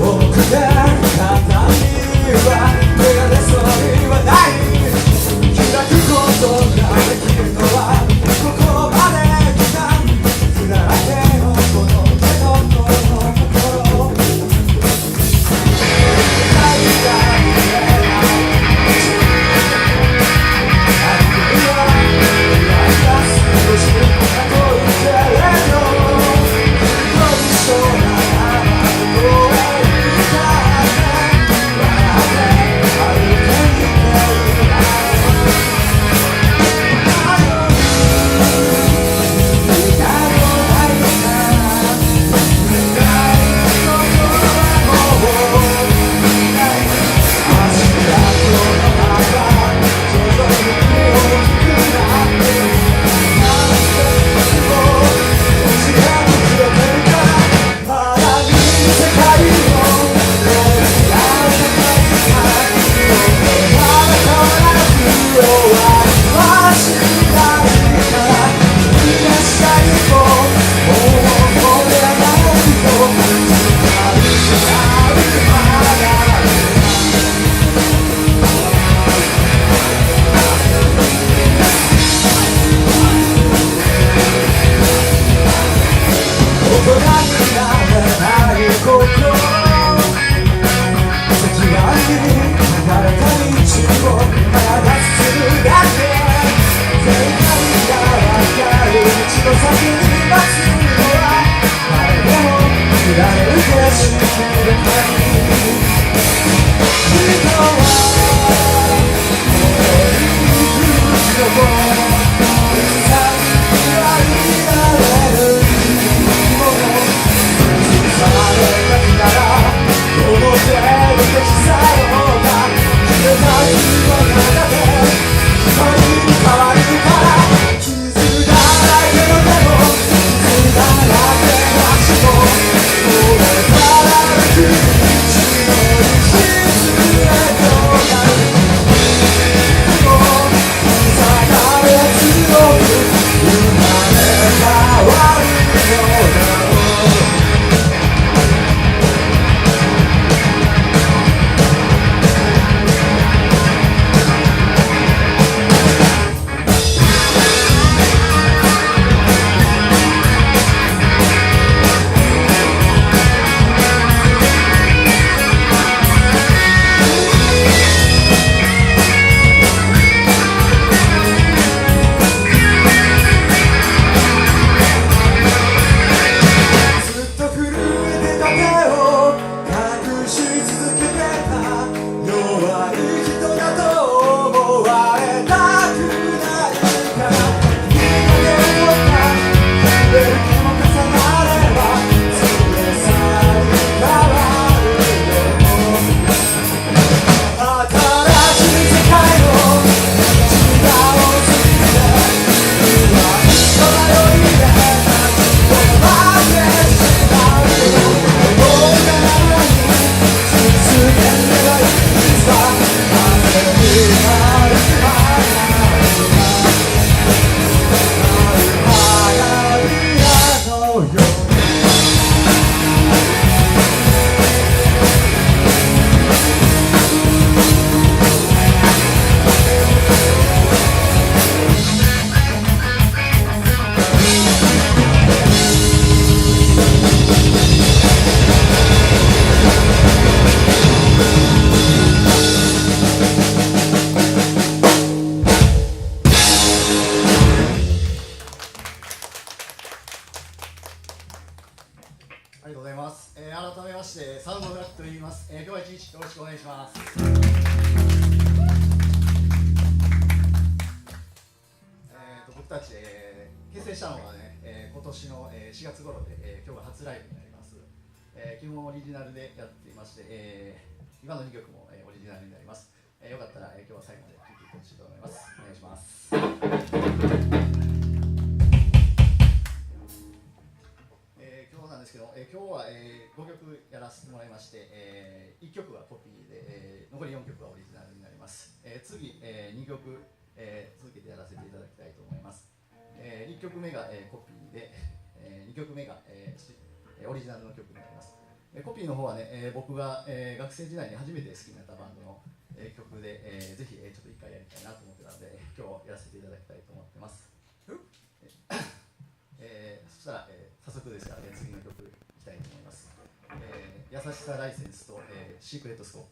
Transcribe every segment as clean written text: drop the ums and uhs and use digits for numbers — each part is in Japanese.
僕が語りは今の2曲も、オリジナルになります。よかったら、今日は最後まで聴いていってほしいと思います。お願いします。今日なんですけど、今日は、5曲やらせてもらいまして、1曲はコピーで、残り4曲はオリジナルになります。次、2曲、続けてやらせていただきたいと思います。1曲目が、コピーで、2曲目が、オリジナルの曲になります。コピーの方はね、僕が、学生時代に初めて好きになったバンドの、曲で、ぜひ、ちょっと一回やりたいなと思ってたので、今日やらせていただきたいと思ってます。そしたら、早速ですから、次の曲いきたいと思います。優しさライセンスと、シークレットスコープ。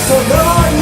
その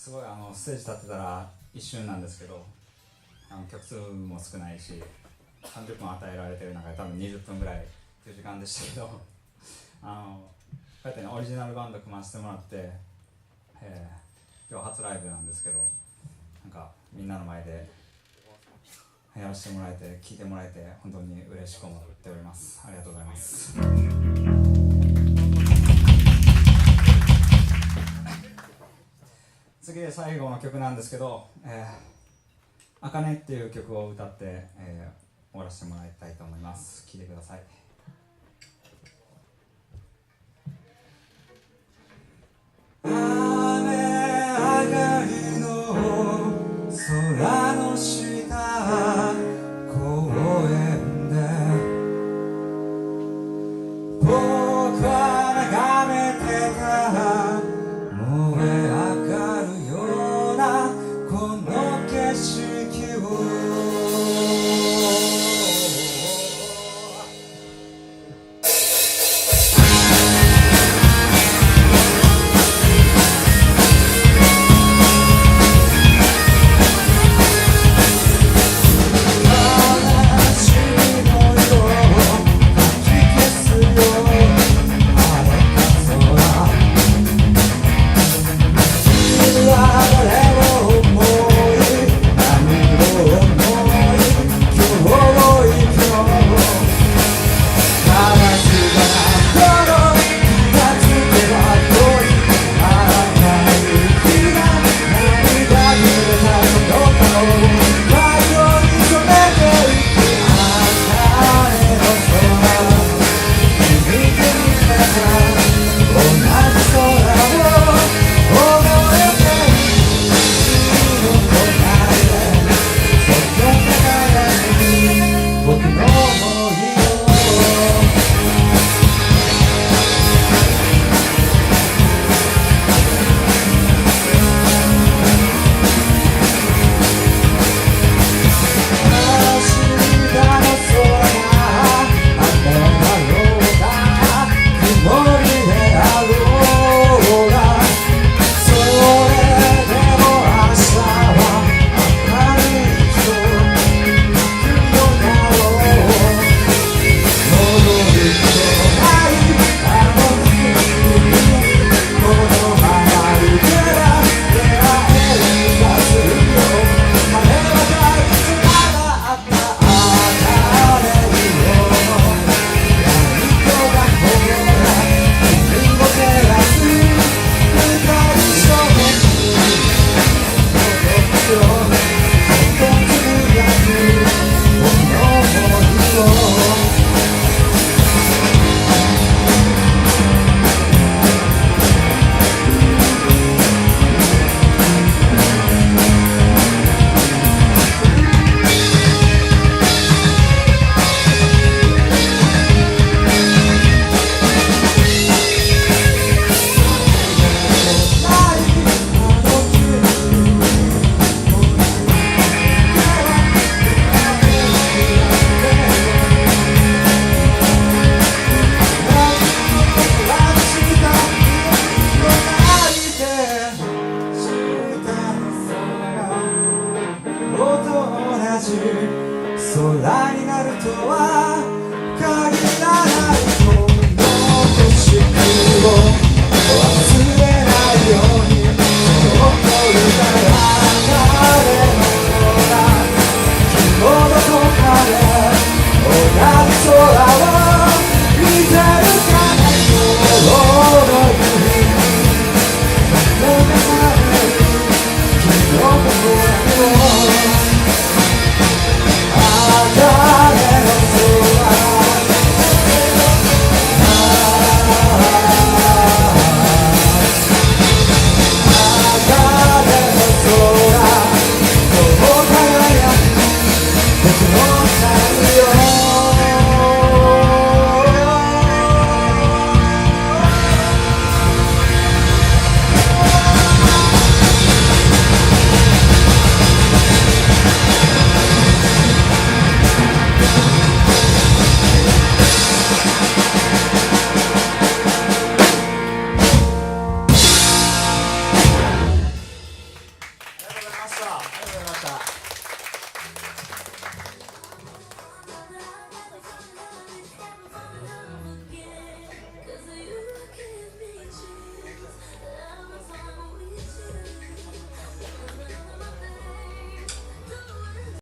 すごいステージ立ってたら一瞬なんですけど、曲数も少ないし30分与えられてる中で多分20分ぐらいという時間でしたけどこうやってねオリジナルバンド組ませてもらって、今日初ライブなんですけど、なんかみんなの前でやらせてもらえて聴いてもらえて本当に嬉しく思っております。ありがとうございます。次で最後の曲なんですけど「あかね」っていう曲を歌って、終わらせてもらいたいと思います。聴いてください。雨上がりの空の下公園で僕は眺めてた燃え上がるようなこの景色を空になるとは限らない